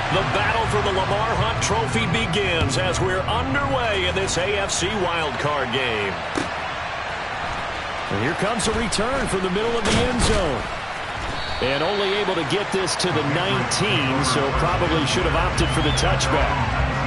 The battle for the Lamar Hunt Trophy begins as we're underway in this AFC wildcard game. And here comes a return from the middle of the end zone. And only able to get this to the 19, so probably should have opted for the touchback.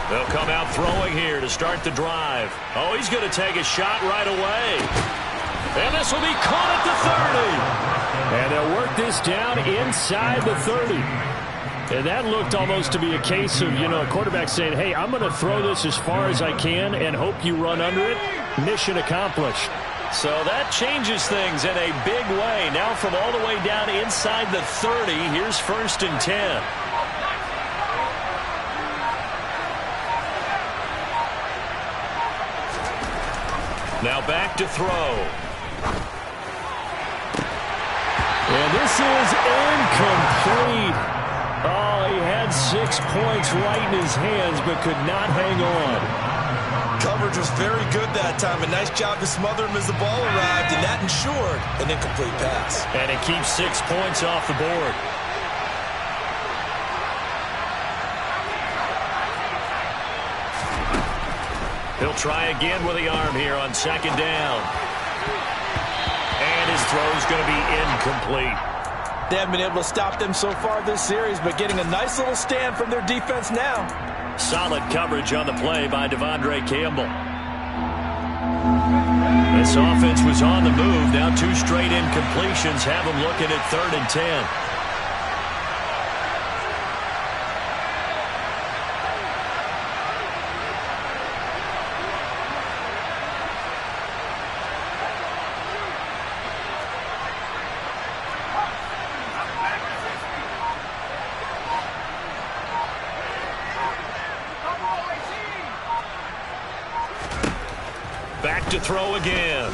They'll come out throwing here to start the drive. Oh, he's going to take a shot right away. And this will be caught at the 30. And they'll work this down inside the 30. And that looked almost to be a case of, a quarterback saying, hey, I'm going to throw this as far as I can and hope you run under it. Mission accomplished. So that changes things in a big way. Now from all the way down inside the 30, here's 1st and 10. Now back to throw. And this is incomplete. Oh, he had 6 points right in his hands, but could not hang on. Coverage was very good that time. A nice job to smother him as the ball arrived, and that ensured an incomplete pass. And it keeps 6 points off the board. He'll try again with the arm here on 2nd down. And his throw's going to be incomplete. They haven't been able to stop them so far this series, but getting a nice little stand from their defense now. Solid coverage on the play by Devondre Campbell. This offense was on the move. Now 2 straight incompletions have them looking at 3rd and 10. Back to throw again.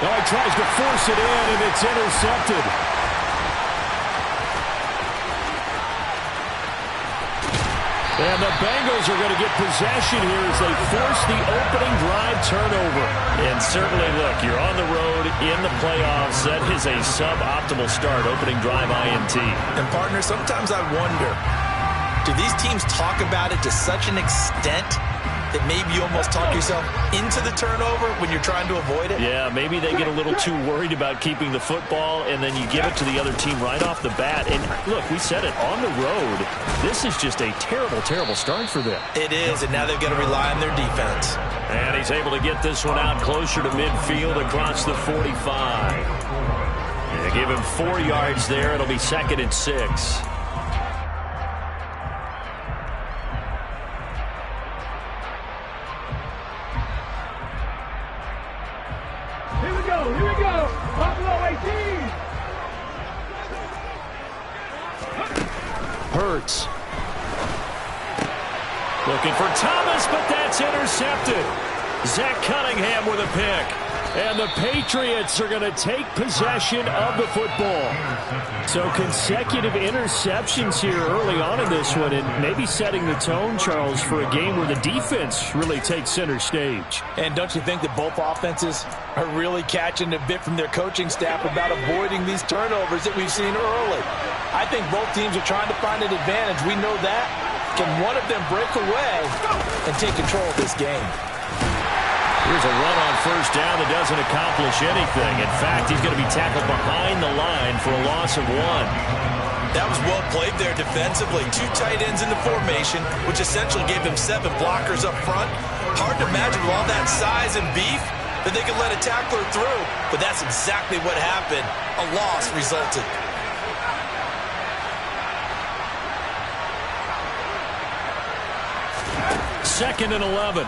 Oh, he tries to force it in, and it's intercepted. And the Bengals are going to get possession here as they force the opening drive turnover. And certainly, look, you're on the road in the playoffs. That is a suboptimal start, opening drive INT. And, partner, sometimes I wonder, do these teams talk about it to such an extent that maybe you almost talk yourself into the turnover when you're trying to avoid it? Yeah, maybe they get a little too worried about keeping the football, and then you give it to the other team right off the bat. And, look, we said it, on the road, this is just a terrible, terrible start for them. It is, and now they've got to rely on their defense. And he's able to get this one out closer to midfield across the 45. They give him 4 yards there. It'll be 2nd and 6. Hurts. Looking for Thomas, but that's intercepted. Zach Cunningham with a pick. And the Patriots are going to take possession of the football. So consecutive interceptions here early on in this one, and maybe setting the tone, Charles, for a game where the defense really takes center stage. And don't you think that both offenses are really catching a bit from their coaching staff about avoiding these turnovers that we've seen early? I think both teams are trying to find an advantage. We know that. Can one of them break away and take control of this game? Here's a run on 1st down that doesn't accomplish anything. In fact, he's going to be tackled behind the line for a loss of 1. That was well played there defensively. 2 tight ends in the formation, which essentially gave them 7 blockers up front. Hard to imagine with all that size and beef that they could let a tackler through. But that's exactly what happened. A loss resulted. 2nd and 11.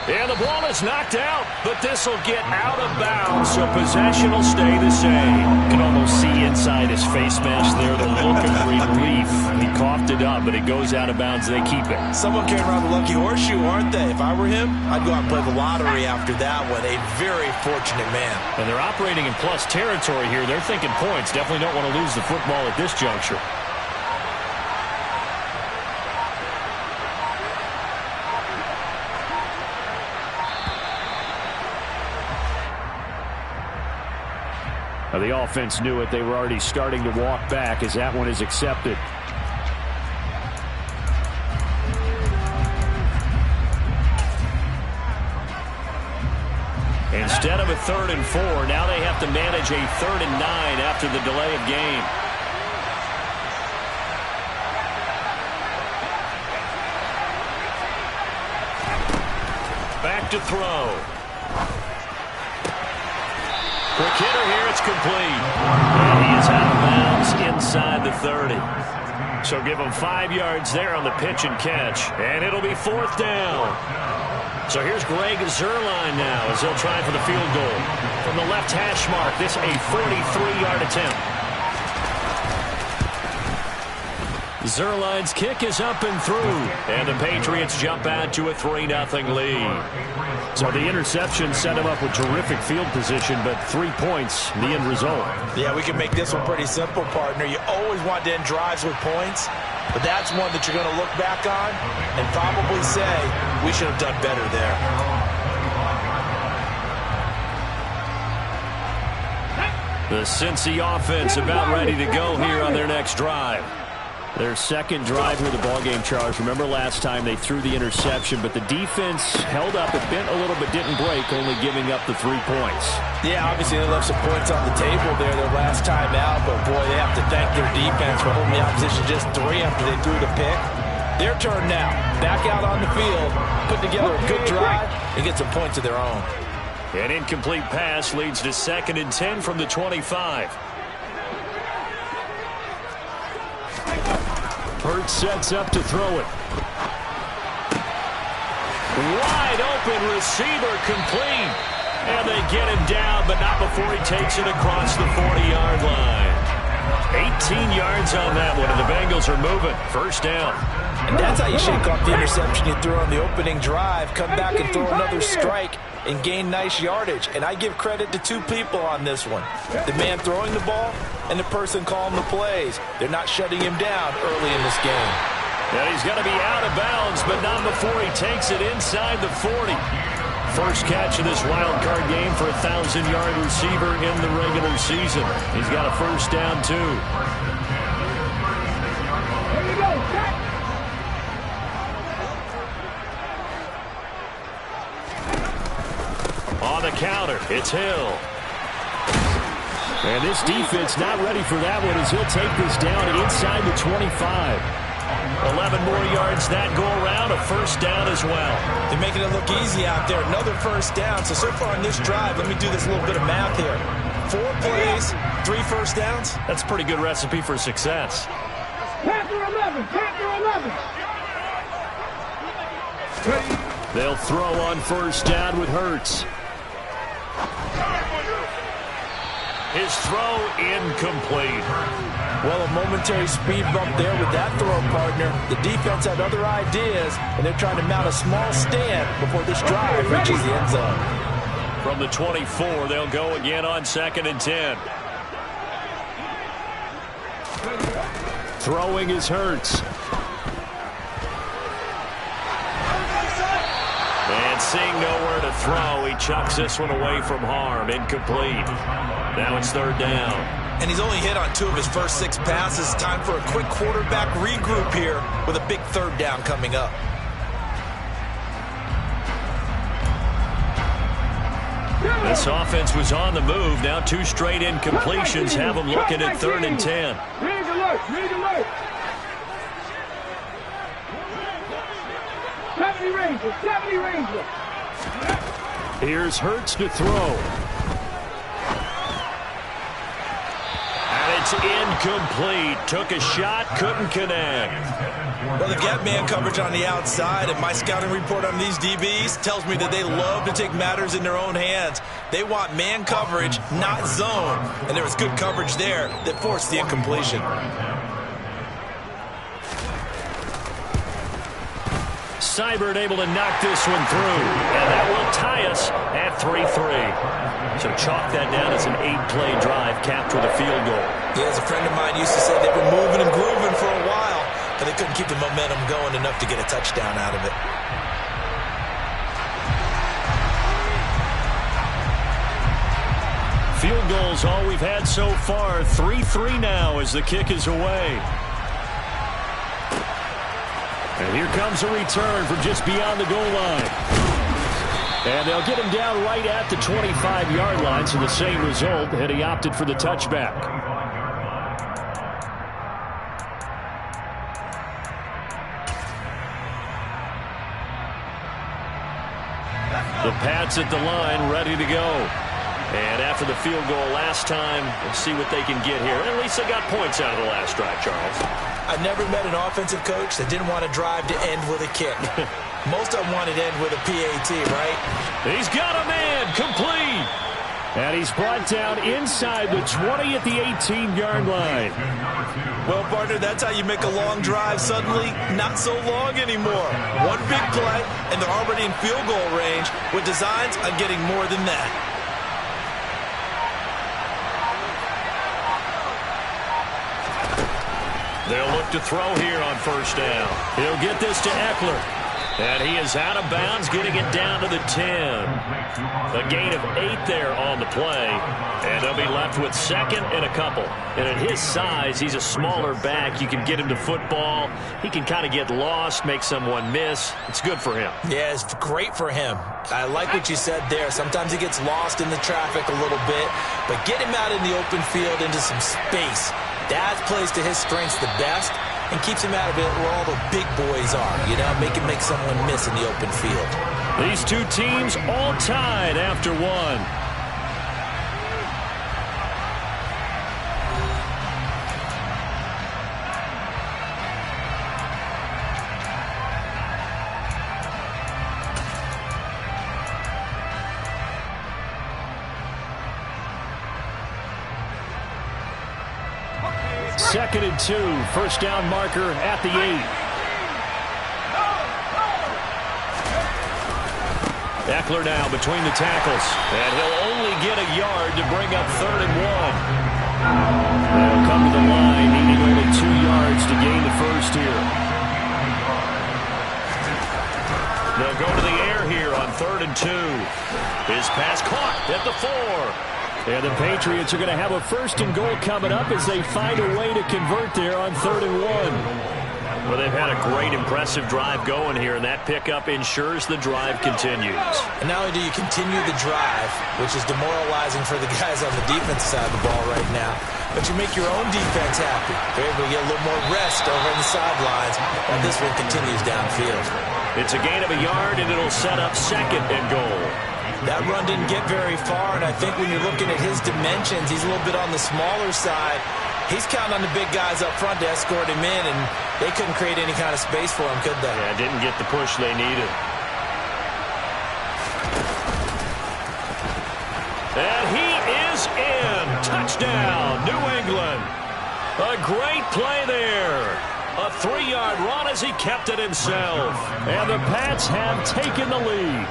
And the ball is knocked out, but this will get out of bounds, so possession will stay the same. You can almost see inside his face mask there the look of relief. He coughed it up, but it goes out of bounds. They keep it. Someone came around the lucky horseshoe, aren't they? If I were him, I'd go out and play the lottery after that one. A very fortunate man. And they're operating in plus territory here. They're thinking points. Definitely don't want to lose the football at this juncture. The offense knew it. They were already starting to walk back as that one is accepted. Instead of a 3rd and 4, now they have to manage a 3rd and 9 after the delay of game. Back to throw. Quick hitter here, it's complete. And he is out of bounds inside the 30. So give him 5 yards there on the pitch and catch. And it'll be 4th down. So here's Greg Zuerlein now as he'll try for the field goal. From the left hash mark, this a 43-yard attempt. Zuerlein's kick is up and through. And the Patriots jump out to a 3-0 lead. So the interception set him up with terrific field position, but 3 points, the end result. Yeah, we can make this one pretty simple, partner. You always want to end drives with points, but that's one that you're going to look back on and probably say, we should have done better there. The Cincy offense about ready to go here on their next drive. Their second drive here of the ballgame, Charles. Remember last time they threw the interception, but the defense held up. It bent a little but didn't break, only giving up the 3 points. Yeah, obviously they left some points on the table there their last time out, but boy, they have to thank their defense for holding the opposition just 3 after they threw the pick. Their turn now. Back out on the field, put together a good drive, and get some points of their own. An incomplete pass leads to 2nd and 10 from the 25. Hurts sets up to throw it. Wide open receiver complete. And they get him down, but not before he takes it across the 40-yard line. 18 yards on that one, and the Bengals are moving. 1st down. And that's how you shake off the interception you threw on the opening drive. Come back and throw another strike and gain nice yardage. And I give credit to 2 people on this one. The man throwing the ball and the person calling the plays. They're not shutting him down early in this game. And he's going to be out of bounds, but not before he takes it inside the 40. First catch of this wild card game for a 1,000-yard receiver in the regular season. He's got a 1st down, too. On the counter, it's Hill. And this defense not ready for that one as he'll take this down inside the 25. 11 more yards that go around, a 1st down as well. They're making it look easy out there. Another 1st down. So far on this drive, let me do this little bit of math here. 4 plays, 3 1st downs. That's a pretty good recipe for success. Panther 11, Panther 11. They'll throw on 1st down with Hurts. His throw incomplete. Well, a momentary speed bump there with that throw, partner. The defense had other ideas, and they're trying to mount a small stand before this drive reaches the end zone. From the 24, they'll go again on 2nd and 10. Throwing is Hurts. And seeing nowhere to throw, he chucks this one away from harm. Incomplete. Now it's 3rd down. And he's only hit on 2 of his first 6 passes. Time for a quick quarterback regroup here with a big 3rd down coming up. This offense was on the move. Now 2 straight incompletions have them looking at 3rd and 10. Read alert, read alert. 70 Ranger, 70 Ranger. Here's Hurts to throw. It's incomplete. Took a shot, couldn't connect. Well, they've got man coverage on the outside, and my scouting report on these DBs tells me that they love to take matters in their own hands. They want man coverage, not zone. And there was good coverage there that forced the incompletion. Seibert able to knock this one through, and that will tie us at 3-3. So chalk that down as an 8-play drive capped with a field goal. Yeah, as a friend of mine used to say, they were moving and grooving for a while, but they couldn't keep the momentum going enough to get a touchdown out of it. Field goals all we've had so far. 3-3 now as the kick is away. And here comes a return from just beyond the goal line. And they'll get him down right at the 25-yard line, so the same result, and he opted for the touchback. The Pats at the line, ready to go. And after the field goal last time, we'll see what they can get here. At least they got points out of the last drive, Charles. I've never met an offensive coach that didn't want to drive to end with a kick. Most of them wanted to end with a PAT, right? He's got a man, complete. And he's brought down inside the 20 at the 18-yard line. Well, partner, that's how you make a long drive suddenly not so long anymore. One big play, and they're already in field goal range with designs on getting more than that. They'll look to throw here on first down. He'll get this to Eckler. And he is out of bounds, getting it down to the 10. A gain of 8 there on the play. And they'll be left with second and a couple. And at his size, he's a smaller back. You can get him to football. He can kind of get lost, make someone miss. It's good for him. Yeah, it's great for him. I like what you said there. Sometimes he gets lost in the traffic a little bit. But get him out in the open field into some space. That plays to his strengths the best and keeps him out of it where all the big boys are, you know, make someone miss in the open field. These two teams all tied after one. Second and 2, first down marker at the 8. Eckler now between the tackles, and he'll only get a yard to bring up 3rd and 1. They'll come to the line, needing only 2 yards to gain the first here. They'll go to the air here on 3rd and 2. His pass caught at the 4. And the Patriots are going to have a 1st and goal coming up as they find a way to convert there on 3rd and 1. Well, they've had a great, impressive drive going here, and that pickup ensures the drive continues. And not only do you continue the drive, which is demoralizing for the guys on the defense side of the ball right now, but you make your own defense happy. They're able to get a little more rest over on the sidelines while this one continues downfield. It's a gain of a yard, and it'll set up 2nd and goal. That run didn't get very far, and I think when you're looking at his dimensions, he's a little bit on the smaller side. He's counting on the big guys up front to escort him in, and they couldn't create any kind of space for him, could they? Yeah, didn't get the push they needed. And he is in. Touchdown, New England. A great play there. A 3-yard run as he kept it himself. And the Pats have taken the lead.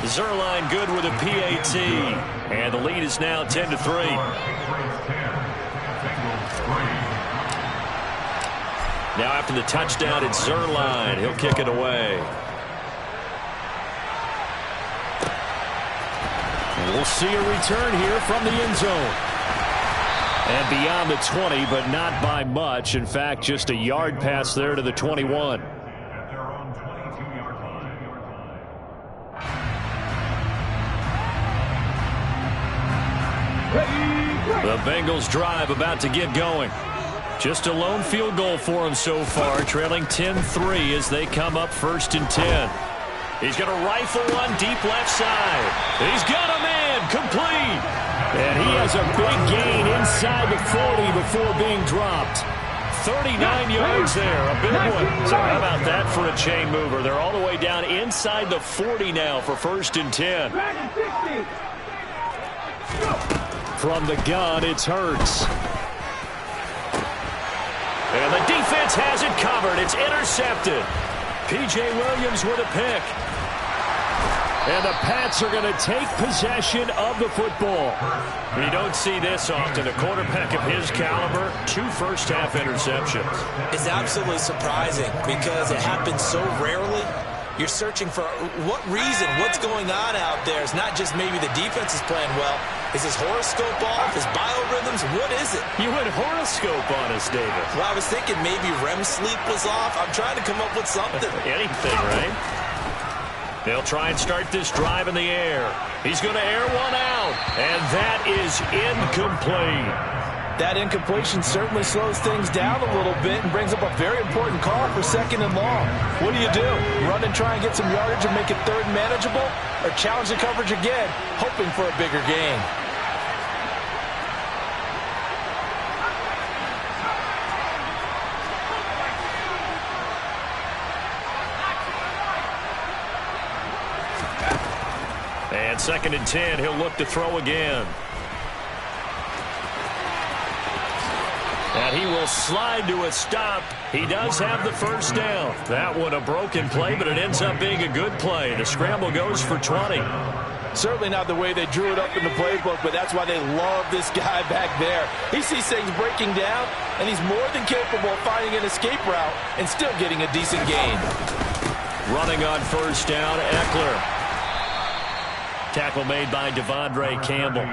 Zerline good with a PAT. And the lead is now 10-3. Now after the touchdown, it's Zerline. He'll kick it away. And we'll see a return here from the end zone. And beyond the 20, but not by much. In fact, just a yard pass there to the 21. The Bengals drive about to get going. Just a lone field goal for them so far, trailing 10-3 as they come up 1st and 10. He's going to rifle one deep left side. He's got a man, complete. has a big gain inside the 40 before being dropped. 39 yards there, a big one. So how about that for a chain mover? They're all the way down inside the 40 now for 1st and 10. From the gun, it's Hurts. And the defense has it covered. It's intercepted. P.J. Williams with a pick. And the Pats are going to take possession of the football. You don't see this often. A quarterback of his caliber, 2 first-half interceptions. It's absolutely surprising because it happens so rarely. You're searching for what reason, what's going on out there. It's not just maybe the defense is playing well. Is his horoscope off? His biorhythms? What is it? You went horoscope on us, David. Well, I was thinking maybe REM sleep was off. I'm trying to come up with something. Anything, right? They'll try and start this drive in the air. He's going to air one out, and that is incomplete. That incompletion certainly slows things down a little bit and brings up a very important call for 2nd and long. What do? Run and try and get some yardage and make it 3rd manageable, or challenge the coverage again, hoping for a bigger gain? And 2nd and 10, he'll look to throw again. And he will slide to a stop. He does have the 1st down. That one a broken play, but it ends up being a good play. The scramble goes for 20. Certainly not the way they drew it up in the playbook, but that's why they love this guy back there. He sees things breaking down, and he's more than capable of finding an escape route and still getting a decent gain. Running on 1st down, Eckler. Tackle made by Devondre Campbell.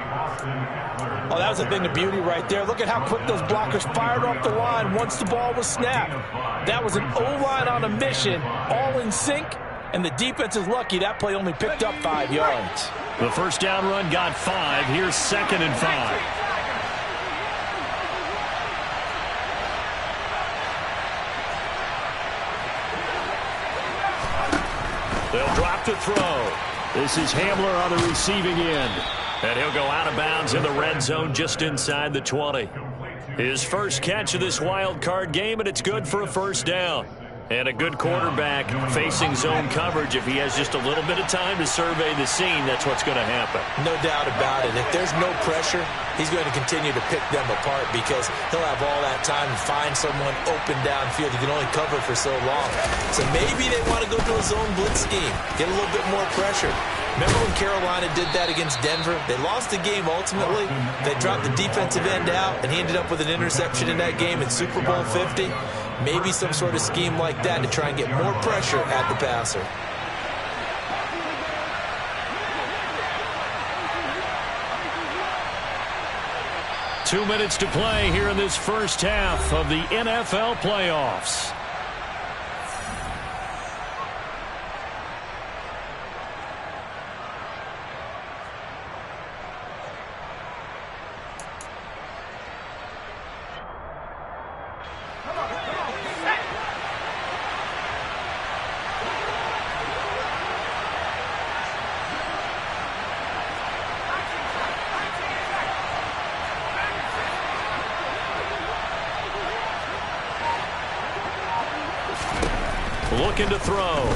Oh, that was a thing of beauty right there. Look at how quick those blockers fired off the line once the ball was snapped. That was an O-line on a mission, all in sync, and the defense is lucky that play only picked up 5 yards. The 1st down run got 5. Here's 2nd and 5. They'll drop to throw. This is Hamler on the receiving end. And he'll go out of bounds in the red zone just inside the 20. His first catch of this wild card game, and it's good for a 1st down. And a good quarterback facing zone coverage. If he has just a little bit of time to survey the scene, that's what's going to happen. No doubt about it. If there's no pressure, he's going to continue to pick them apart because he'll have all that time to find someone open downfield. He can only cover for so long. So maybe they want to go to a zone blitz scheme, get a little bit more pressure. Remember when Carolina did that against Denver? They lost the game ultimately. They dropped the defensive end out, and he ended up with an interception in that game in Super Bowl 50. Maybe some sort of scheme like that to try and get more pressure at the passer. Two minutes to play here in this 1st half of the NFL playoffs. Looking to throw.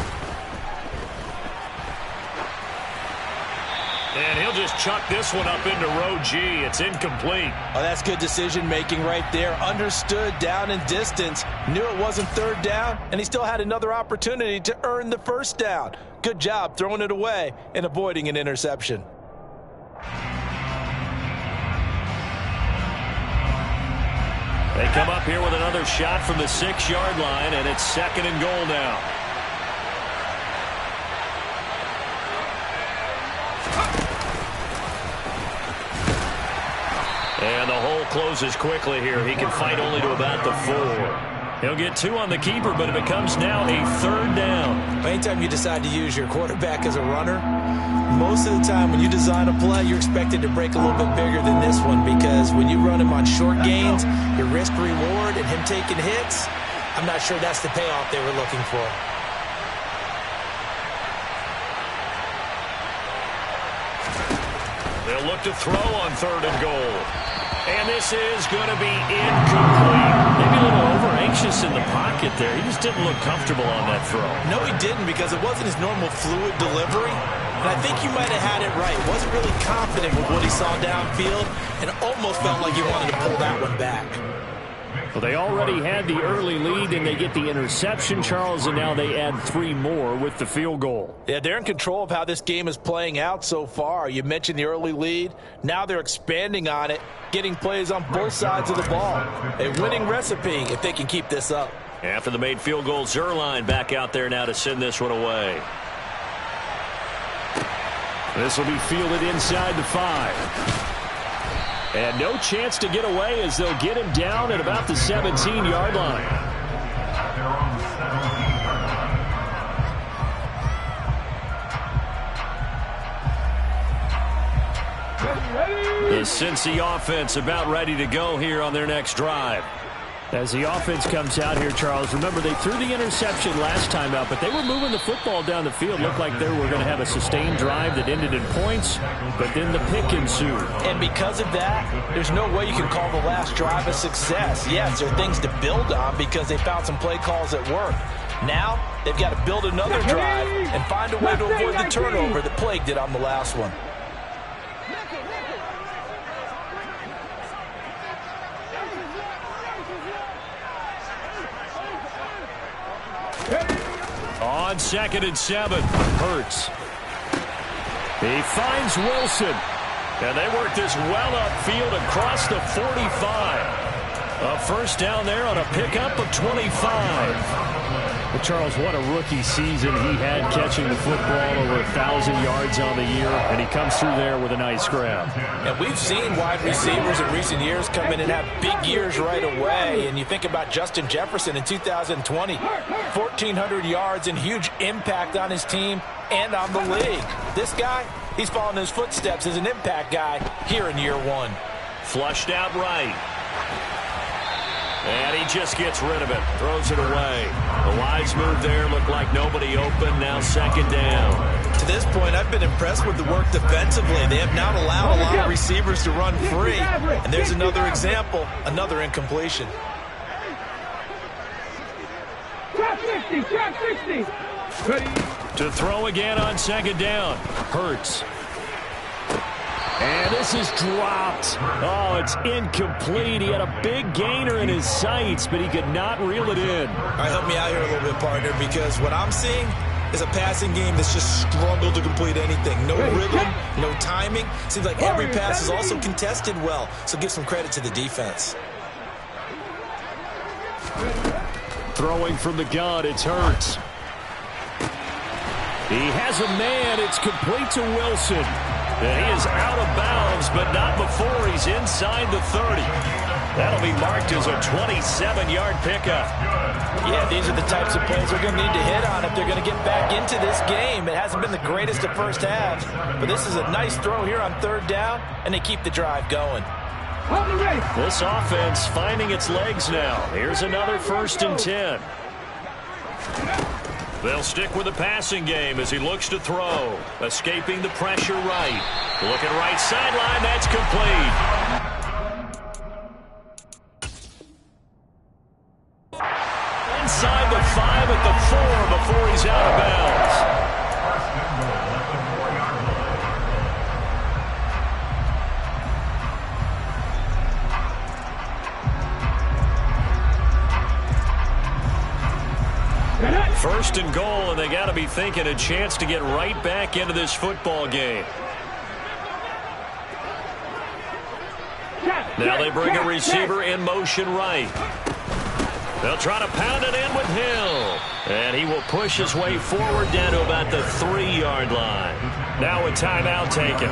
And he'll just chuck this one up into row G. It's incomplete. Oh, that's good decision-making right there. Understood down and distance. Knew it wasn't 3rd down, and he still had another opportunity to earn the 1st down. Good job throwing it away and avoiding an interception. They come up here with another shot from the 6-yard line, and it's 2nd and goal now. And the hole closes quickly here. He can fight only to about the 4. He'll get 2 on the keeper, but it becomes now a 3rd down. Anytime you decide to use your quarterback as a runner, most of the time when you design a play, you're expected to break a little bit bigger than this one because when you run him on short gains, your risk-reward and him taking hits, I'm not sure that's the payoff they were looking for. They'll look to throw on 3rd and goal. And this is going to be incomplete. Maybe a little over-anxious in the pocket there. He just didn't look comfortable on that throw. No, he didn't, because it wasn't his normal fluid delivery. And I think you might have had it right. Wasn't really confident with what he saw downfield and almost felt like he wanted to pull that one back. Well, they already had the early lead, and they get the interception, Charles, and now they add 3 more with the field goal. Yeah, they're in control of how this game is playing out so far. You mentioned the early lead. Now they're expanding on it, getting plays on both sides of the ball. A winning recipe if they can keep this up. After the made field goal, Zuerlein back out there now to send this one away. This will be fielded inside the 5. And no chance to get away as they'll get him down at about the 17-yard line. The Cincy offense about ready to go here on their next drive. As the offense comes out here, Charles, remember they threw the interception last time out, but they were moving the football down the field. Looked like they were going to have a sustained drive that ended in points, but then the pick ensued. And because of that, there's no way you can call the last drive a success. Yes, there are things to build on because they found some play calls that work. Now, they've got to build another drive and find a way to avoid the turnover that plagued it on the last one. On 2nd and 7, Hurts. He finds Wilson. and they work this well upfield across the 45. A first down there on a pickup of 25. Well, Charles, what a rookie season he had, catching the football over 1,000 yards on the year, and he comes through there with a nice grab. And we've seen wide receivers in recent years come in and have big years right away. And you think about Justin Jefferson in 2020, 1,400 yards and huge impact on his team and on the league. This guy, he's following his footsteps as an impact guy here in year one. Flushed out right. And he just gets rid of it. Throws it away. A wise move there. Looked like nobody open. Now second down. To this point, I've been impressed with the work defensively. They have not allowed a lot of receivers to run free. And there's another example, another incompletion. Trap 60, trap 60. To throw again on second down. Hurts. And this is dropped. Oh, it's incomplete. He had a big gainer in his sights, but he could not reel it in. All right, help me out here a little bit, partner, because what I'm seeing is a passing game that's just struggled to complete anything. No rhythm, no timing. Seems like every pass is also contested well, so give some credit to the defense. Throwing from the gun, it's Hurts. He has a man. It's complete to Wilson. And he is out of bounds, but not before he's inside the 30. That'll be marked as a 27-yard pickup. Yeah, these are the types of plays they're going to need to hit on if they're going to get back into this game. It hasn't been the greatest of first halves, but this is a nice throw here on third down, and they keep the drive going. This offense finding its legs now. Here's another 1st and 10. They'll stick with the passing game as he looks to throw. Escaping the pressure right. Looking right sideline. That's complete. Inside the 5 at the 4 before he's out of bounds. First and goal, and they got to be thinking a chance to get right back into this football game. Now they bring a receiver in motion right. They'll try to pound it in with Hill. And he will push his way forward down to about the 3-yard line. Now a timeout taken.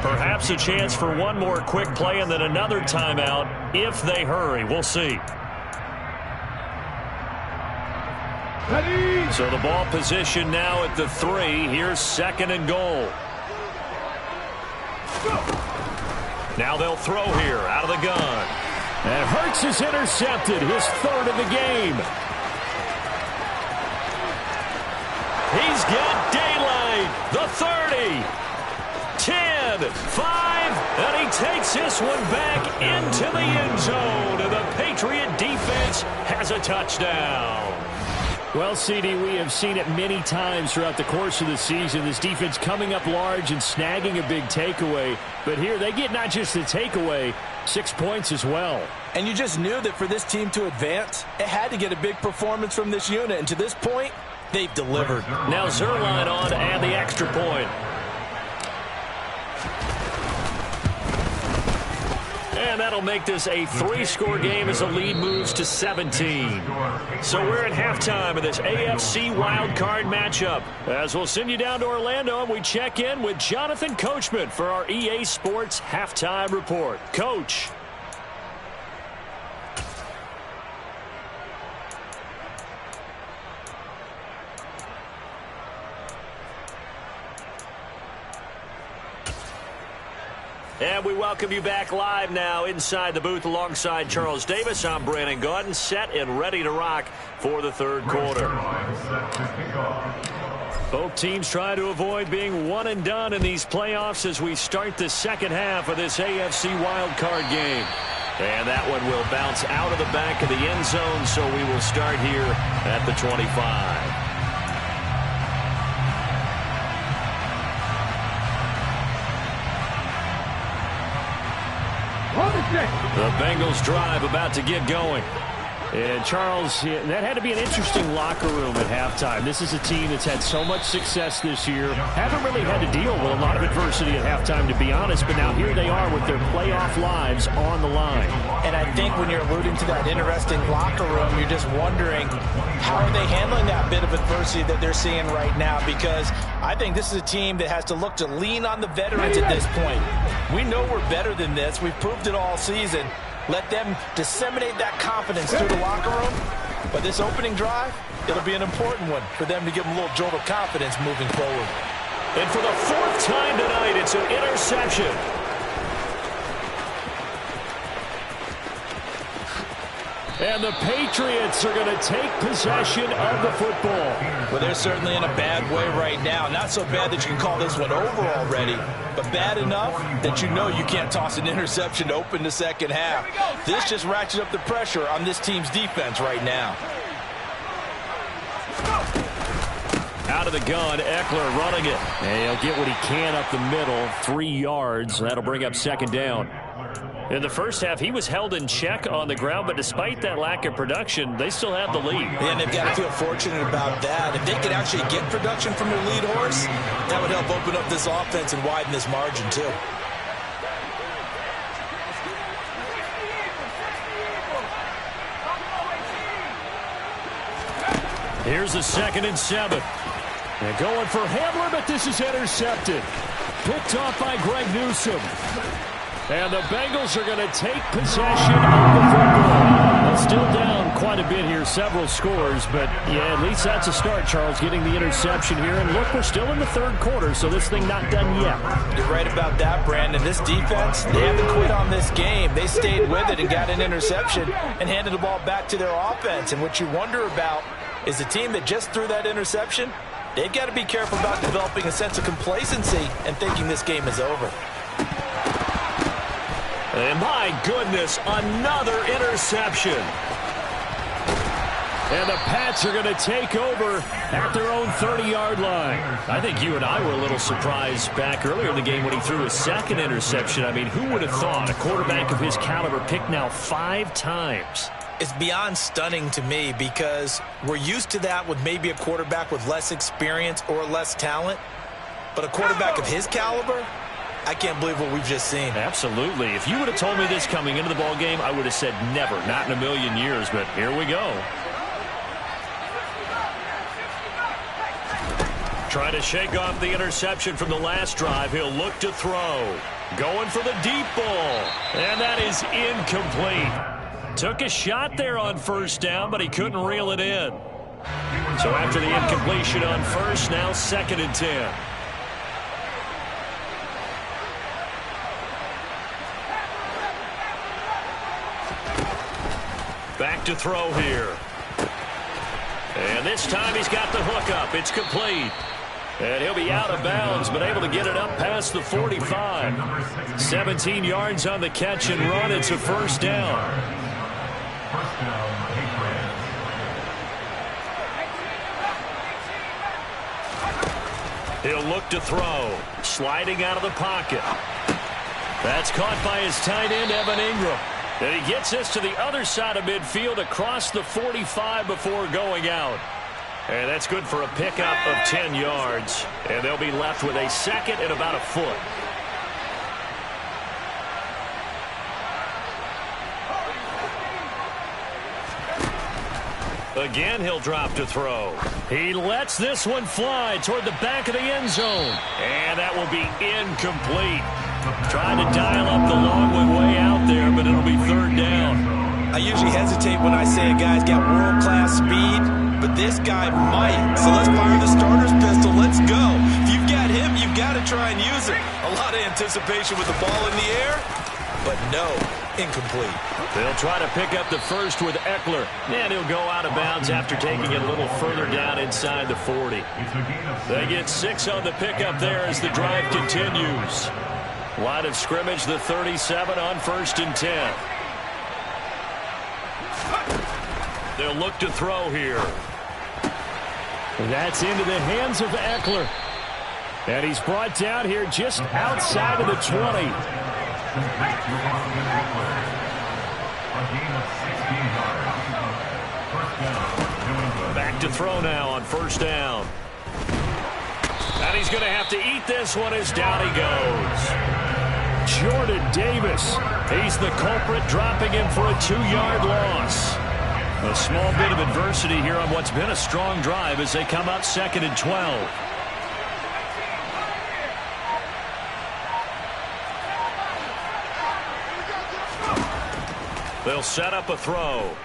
Perhaps a chance for one more quick play and then another timeout if they hurry. We'll see. So the ball position now at the 3. Here's 2nd and goal. Now they'll throw here out of the gun. And Hurts is intercepted, his 3rd of the game. He's got daylight. The 30. 10. 5, and he takes this one back into the end zone, and the Patriot defense has a touchdown. Well, CD, we have seen it many times throughout the course of the season. This defense coming up large and snagging a big takeaway. But here they get not just the takeaway, 6 points as well. And you just knew that for this team to advance, it had to get a big performance from this unit. And to this point, they've delivered. Now Zerline on to add the extra point. And that'll make this a 3-score game as the lead moves to 17. So we're at halftime of this AFC wildcard matchup. As we'll send you down to Orlando, and we check in with Jonathan Coachman for our EA Sports Halftime Report. Coach. And we welcome you back live now inside the booth alongside Charles Davis. I'm Brandon Gaudin, set and ready to rock for the third quarter. Both teams try to avoid being one and done in these playoffs as we start the second half of this AFC wildcard game. And that one will bounce out of the back of the end zone, so we will start here at the 25. The Bengals drive about to get going. And Charles, that had to be an interesting locker room at halftime. This is a team that's had so much success this year. Haven't really had to deal with a lot of adversity at halftime, to be honest. But now here they are with their playoff lives on the line. And I think when you're alluding to that interesting locker room, you're just wondering how are they handling that bit of adversity that they're seeing right now? Because I think this is a team that has to look to lean on the veterans at this point. We know we're better than this. We've proved it all season. Let them disseminate that confidence through the locker room. But this opening drive, it'll be an important one for them to give them a little jolt of confidence moving forward. And for the 4th time tonight, it's an interception. And the Patriots are going to take possession of the football. Well, they're certainly in a bad way right now. Not so bad that you can call this one over already, but bad enough that you know you can't toss an interception to open the second half. This just ratchets up the pressure on this team's defense right now. Out of the gun, Eckler running it. And he'll get what he can up the middle, 3 yards. That'll bring up second down. In the first half, he was held in check on the ground, but despite that lack of production, they still have the lead. And they've got to feel fortunate about that. If they could actually get production from their lead horse, that would help open up this offense and widen this margin too. Here's a 2nd and 7. They're going for Hamler, but this is intercepted. Picked off by Greg Newsome. And the Bengals are going to take possession of the football. Well, still down quite a bit here, several scores, but yeah, at least that's a start, Charles, getting the interception here. And look, we're still in the third quarter, so this thing not done yet. You're right about that, Brandon. This defense, they haven't quit on this game. They stayed with it and got an interception and handed the ball back to their offense. And what you wonder about is the team that just threw that interception, they've got to be careful about developing a sense of complacency and thinking this game is over. And my goodness, another interception. And the Pats are going to take over at their own 30-yard line. I think you and I were a little surprised back earlier in the game when he threw his 2nd interception. I mean, who would have thought a quarterback of his caliber picked now 5 times? It's beyond stunning to me because we're used to that with maybe a quarterback with less experience or less talent. But a quarterback of his caliber, I can't believe what we've just seen. Absolutely. If you would have told me this coming into the ball game, I would have said never, not in a million years, but here we go. Trying to shake off the interception from the last drive. He'll look to throw. Going for the deep ball. And that is incomplete. Took a shot there on first down, but he couldn't reel it in. So after the incompletion on first, now 2nd and 10. Back to throw here. And this time he's got the hook up. It's complete. And he'll be out of bounds, but able to get it up past the 45. 17 yards on the catch and run. It's a first down. He'll look to throw. Sliding out of the pocket. That's caught by his tight end, Evan Ingram. And he gets this to the other side of midfield across the 45 before going out. And that's good for a pickup of 10 yards. And they'll be left with a second and about a foot. Again, he'll drop to throw. He lets this one fly toward the back of the end zone. And that will be incomplete. Trying to dial up the long way out there, but it'll be third down. I usually hesitate when I say a guy's got world-class speed, but this guy might. So let's fire the starter's pistol. Let's go. If you've got him, you've got to try and use it. A lot of anticipation with the ball in the air, but no, incomplete. They'll try to pick up the first with Eckler, and he'll go out of bounds after taking it a little further down inside the 40. They get 6 on the pickup there as the drive continues. Line of scrimmage, the 37 on 1st and 10. They'll look to throw here. That's into the hands of Eckler. And he's brought down here just outside of the 20. Back to throw now on 1st down. And he's going to have to eat this one as down he goes. Jordan Davis. He's the culprit, dropping him for a 2-yard loss. A small bit of adversity here on what's been a strong drive as they come up 2nd and 12. They'll set up a throw.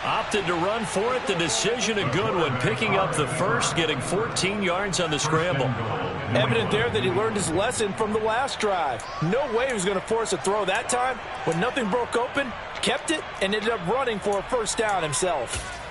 Opted to run for it. The decision a good one. Picking up the first, getting 14 yards on the scramble. Evident there that he learned his lesson from the last drive. No way he was going to force a throw that time. When nothing broke open, kept it, and ended up running for a first down himself.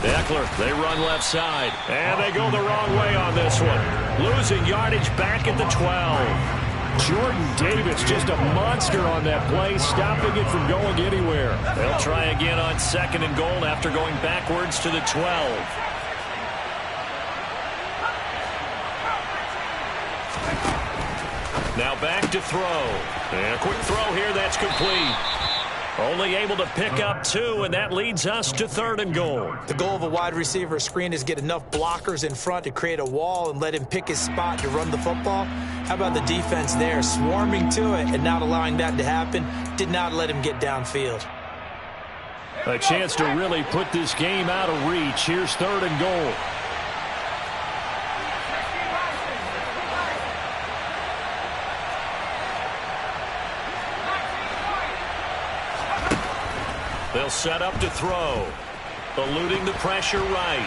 Eckler, they run left side. And they go the wrong way on this one. Losing yardage back at the 12. Jordan Davis, just a monster on that play, stopping it from going anywhere. They'll try again on 2nd and goal after going backwards to the 12. Now back to throw. And a quick throw here, that's complete. Only able to pick up 2, and that leads us to 3rd and goal. The goal of a wide receiver screen is get enough blockers in front to create a wall and let him pick his spot to run the football. How about the defense there, swarming to it and not allowing that to happen? Did not let him get downfield. A chance to really put this game out of reach. Here's 3rd and goal. They'll set up to throw. Eluding the pressure right.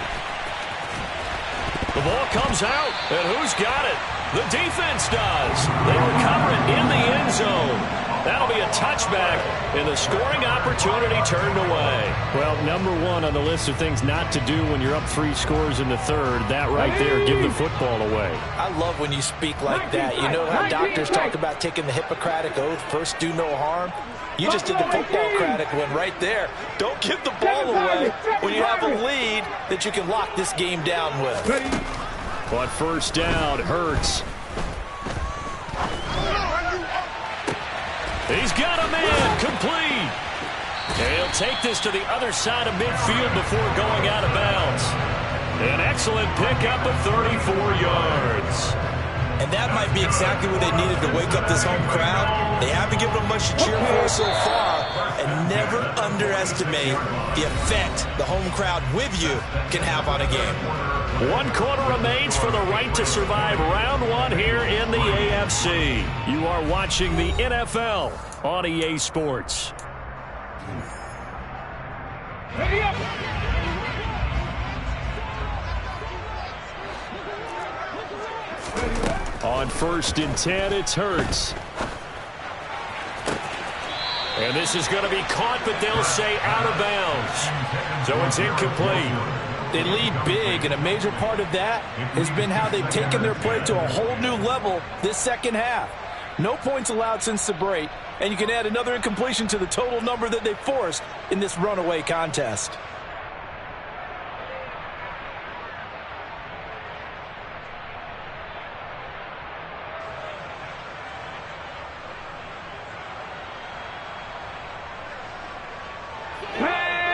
The ball comes out, and who's got it? The defense does. They recover it in the end zone. That'll be a touchback, and the scoring opportunity turned away. Well, number 1 on the list of things not to do when you're up 3 scores in the 3rd. That right there, give the football away. I love when you speak like that. You know how doctors talk about taking the Hippocratic Oath, first do no harm? You just did the football-cratic one right there. Don't give the ball away when you have a lead that you can lock this game down with. On 1st down, Hurts. He's got a man complete. He'll take this to the other side of midfield before going out of bounds. An excellent pickup of 34 yards. And that might be exactly what they needed to wake up this home crowd. They haven't given them much to cheer for so far. And never underestimate the effect the home crowd with you can have on a game. 1 quarter remains for the right to survive round 1 here in the AFC. You are watching the NFL on EA Sports. Ready up. On 1st and 10, it's Hurts. And this is going to be caught, but they'll say out of bounds. So it's incomplete. They lead big, and a major part of that has been how they've taken their play to a whole new level this second half. No points allowed since the break, and you can add another incompletion to the total number that they forced in this runaway contest.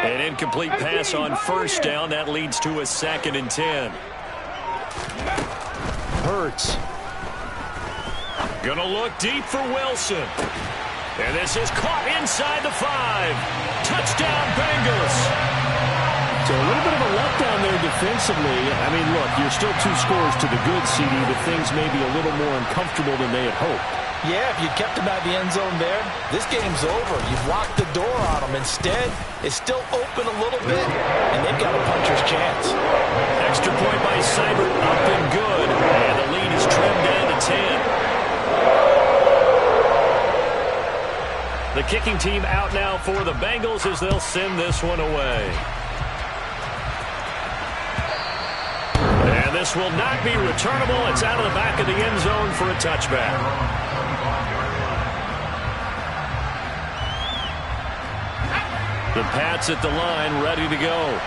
An incomplete pass on 1st down. That leads to a 2nd and 10. Hurts. Gonna look deep for Wilson. And this is caught inside the 5. Touchdown, Bengals. So a little bit of a letdown there defensively. I mean, look, you're still 2 scores to the good, CD, but things may be a little more uncomfortable than they had hoped. Yeah, if you kept them out of the end zone there, this game's over. You've locked the door on them. Instead, it's still open a little bit, and they've got a puncher's chance. Extra point by Seibert, up and good. And the lead is trimmed down to 10. The kicking team out now for the Bengals as they'll send this one away. And this will not be returnable. It's out of the back of the end zone for a touchback. The Pats at the line ready to go.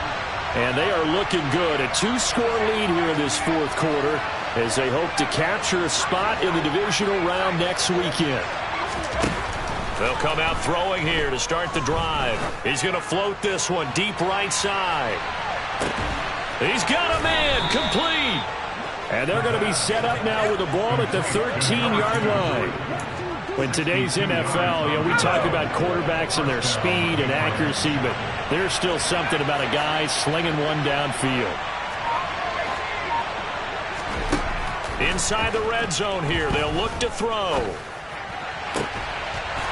And they are looking good. A 2-score lead here in this 4th quarter as they hope to capture a spot in the divisional round next weekend. They'll come out throwing here to start the drive. He's going to float this one deep right side. He's got a man complete. And they're going to be set up now with the ball at the 13-yard line. In today's NFL, you know, we talk about quarterbacks and their speed and accuracy, but there's still something about a guy slinging one downfield. Inside the red zone here, they'll look to throw.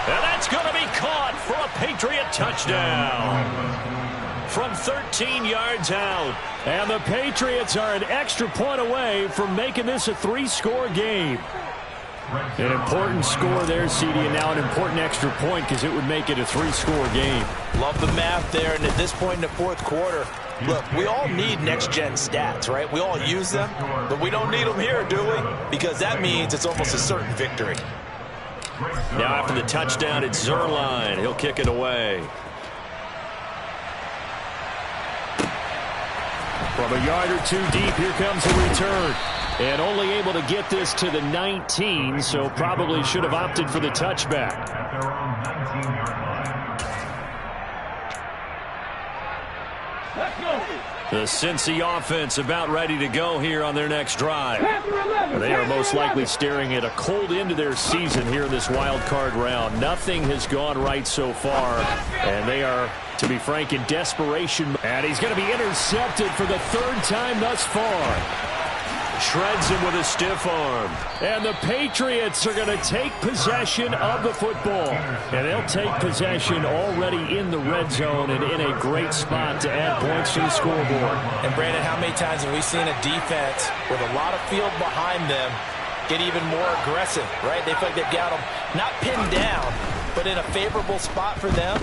And that's going to be caught for a Patriot touchdown. From 13 yards out. And the Patriots are an extra point away from making this a 3-score game. An important score there, CD, and now an important extra point because it would make it a 3-score game. Love the math there, and at this point in the 4th quarter, look, we all need next-gen stats, right? We all use them, but we don't need them here, do we? Because that means it's almost a certain victory. Now after the touchdown, it's Zerline. He'll kick it away. From a yard or 2 deep, here comes a return. And only able to get this to the 19, so probably should have opted for the touchback. Let's go. The Cincy offense about ready to go here on their next drive. They are most likely staring at a cold end to their season here in this wild card round. Nothing has gone right so far, and they are, to be frank, in desperation. And he's going to be intercepted for the 3rd time thus far. Shreds him with a stiff arm. And the Patriots are going to take possession of the football. And they'll take possession already in the red zone and in a great spot to add points to the scoreboard. And, Brandon, how many times have we seen a defense with a lot of field behind them get even more aggressive, right? They feel like they've got them not pinned down, but in a favorable spot for them.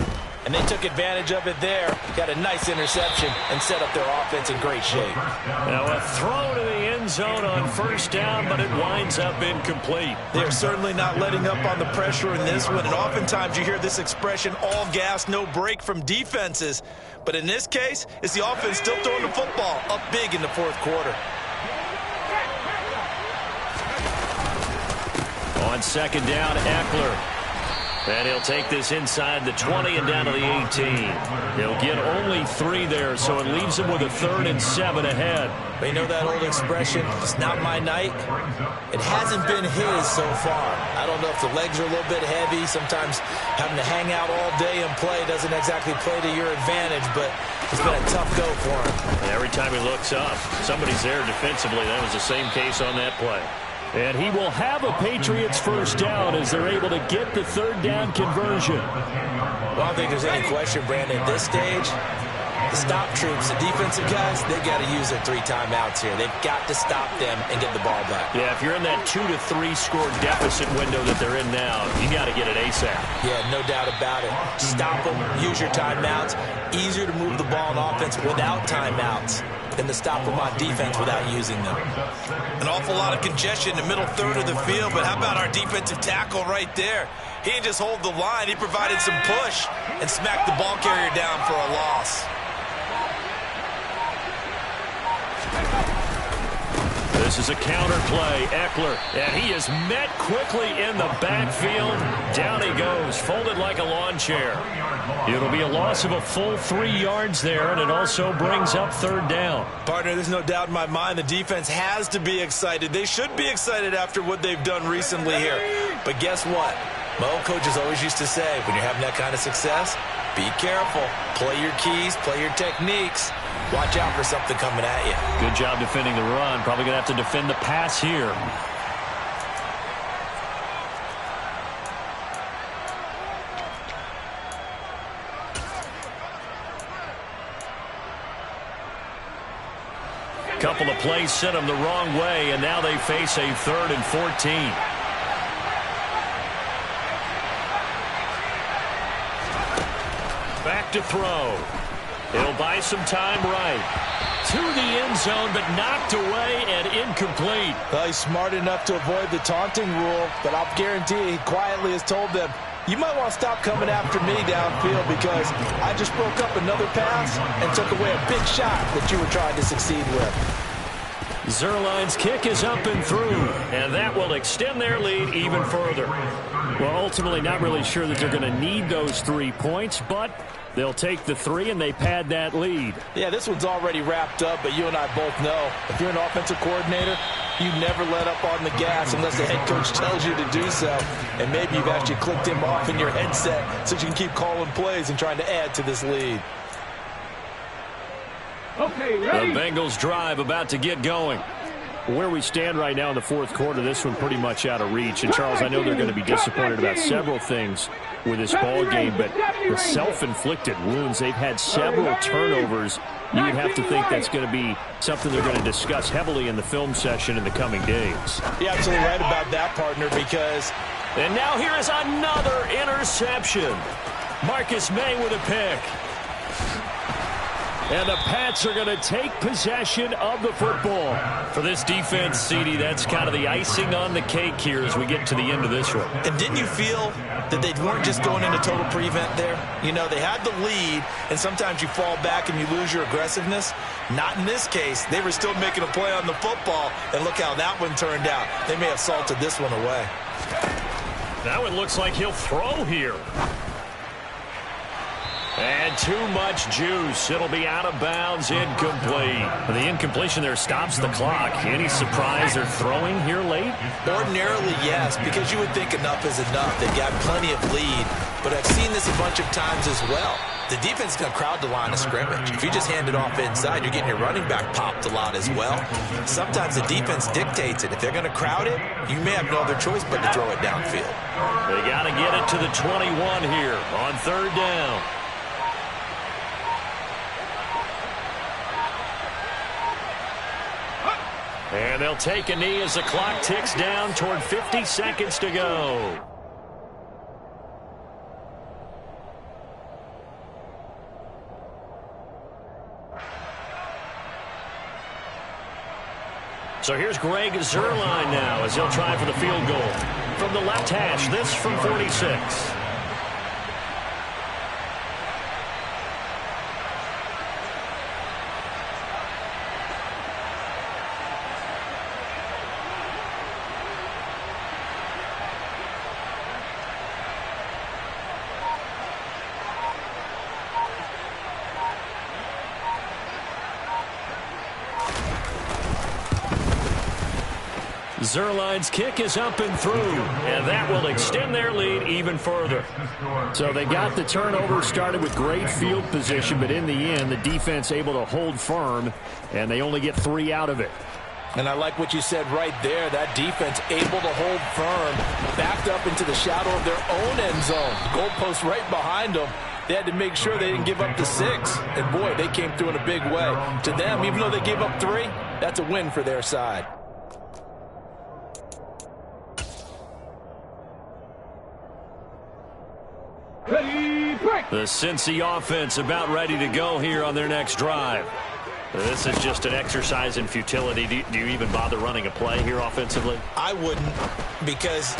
And they took advantage of it there, got a nice interception, and set up their offense in great shape. Now a throw to the end zone on 1st down, but it winds up incomplete. They're certainly not letting up on the pressure in this one, and oftentimes you hear this expression, all gas, no break from defenses. But in this case, it's the offense still throwing the football up big in the 4th quarter. On 2nd down, Eckler. And he'll take this inside the 20 and down to the 18. He'll get only 3 there, so it leaves him with a 3rd and 7 ahead. But you know that old expression, it's not my night? It hasn't been his so far. I don't know if the legs are a little bit heavy. Sometimes having to hang out all day and play doesn't exactly play to your advantage, but it's been a tough go for him. And every time he looks up, somebody's there defensively. That was the same case on that play. And he will have a Patriots first down as they're able to get the third down conversion. Well, I don't think there's any question, Brandon, at this stage, the stop troops, the defensive guys, they got to use their 3 timeouts here. They've got to stop them and get the ball back. Yeah, if you're in that 2 to 3 score deficit window that they're in now, you got to get it ASAP. Yeah, no doubt about it. Stop them, use your timeouts. Easier to move the ball on offense without timeouts than to stop them on defense without using them. An awful lot of congestion in the middle third of the field, but how about our defensive tackle right there? He didn't just hold the line. He provided some push and smacked the ball carrier down for a loss. This is a counter play. Eckler, and he is met quickly in the backfield. Down he goes, folded like a lawn chair. It'll be a loss of a full 3 yards there, and it also brings up third down. Partner, there's no doubt in my mind the defense has to be excited. They should be excited after what they've done recently here. But guess what? My old coaches always used to say, when you're having that kind of success, be careful. Play your keys, play your techniques. Watch out for something coming at you. Good job defending the run. Probably going to have to defend the pass here. Couple of plays sent them the wrong way, and now they face a 3rd and 14. Back to throw. He'll buy some time right. To the end zone, but knocked away and incomplete. Well, he's smart enough to avoid the taunting rule, but I'll guarantee you, he quietly has told them, you might want to stop coming after me downfield because I just broke up another pass and took away a big shot that you were trying to succeed with. Zerline's kick is up and through, and that will extend their lead even further. Well, ultimately not really sure that they're going to need those 3 points, but they'll take the 3 and they pad that lead. Yeah, this one's already wrapped up, but you and I both know if you're an offensive coordinator, you never let up on the gas unless the head coach tells you to do so. And maybe you've actually clicked him off in your headset so you can keep calling plays and trying to add to this lead. Okay, ready? The Bengals drive about to get going. Where we stand right now in the 4th quarter, this one pretty much out of reach. And, Charles, I know they're going to be disappointed about several things with this ball game, but the self-inflicted wounds, they've had several turnovers. You would have to think that's going to be something they're going to discuss heavily in the film session in the coming days. You're absolutely right about that, partner, because... And now here is another interception. Marcus May with a pick. And the Pats are going to take possession of the football. For this defense, CD, that's kind of the icing on the cake here as we get to the end of this one. And didn't you feel that they weren't just going into total prevent there? You know, they had the lead, and sometimes you fall back and you lose your aggressiveness. Not in this case. They were still making a play on the football, and look how that one turned out. They may have salted this one away. That one looks like he'll throw here. And too much juice. It'll be out of bounds, incomplete. The incompletion there stops the clock. Any surprise they're throwing here late? Ordinarily, yes, because you would think enough is enough. They've got plenty of lead, but I've seen this a bunch of times as well. The defense is going to crowd the line of scrimmage. If you just hand it off inside, you're getting your running back popped a lot as well. Sometimes the defense dictates it. If they're going to crowd it, you may have no other choice but to throw it downfield. They got to get it to the 21 here on 3rd down. And they'll take a knee as the clock ticks down toward 50 seconds to go. So here's Greg Zuerlein now as he'll try for the field goal. From the left hash, this from 46. Zuerlein's kick is up and through, and that will extend their lead even further. So they got the turnover, started with great field position, but in the end, the defense able to hold firm, and they only get 3 out of it. And I like what you said right there. That defense able to hold firm, backed up into the shadow of their own end zone. Goalpost right behind them. They had to make sure they didn't give up the 6. And, boy, they came through in a big way. To them, even though they gave up 3, that's a win for their side. Ready, break. The Cincy offense about ready to go here on their next drive. This is just an exercise in futility. Do you even bother running a play here offensively? I wouldn't, because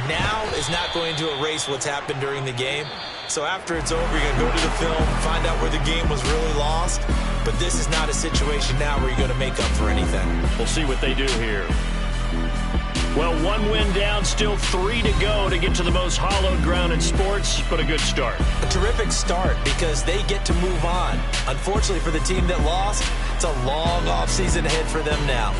now is not going to erase what's happened during the game. So after it's over, you're going to go to the film, find out where the game was really lost. But this is not a situation now where you're going to make up for anything. We'll see what they do here. Well, 1 win down, still 3 to go to get to the most hallowed ground in sports, but a good start. A terrific start because they get to move on. Unfortunately for the team that lost, it's a long offseason ahead for them now.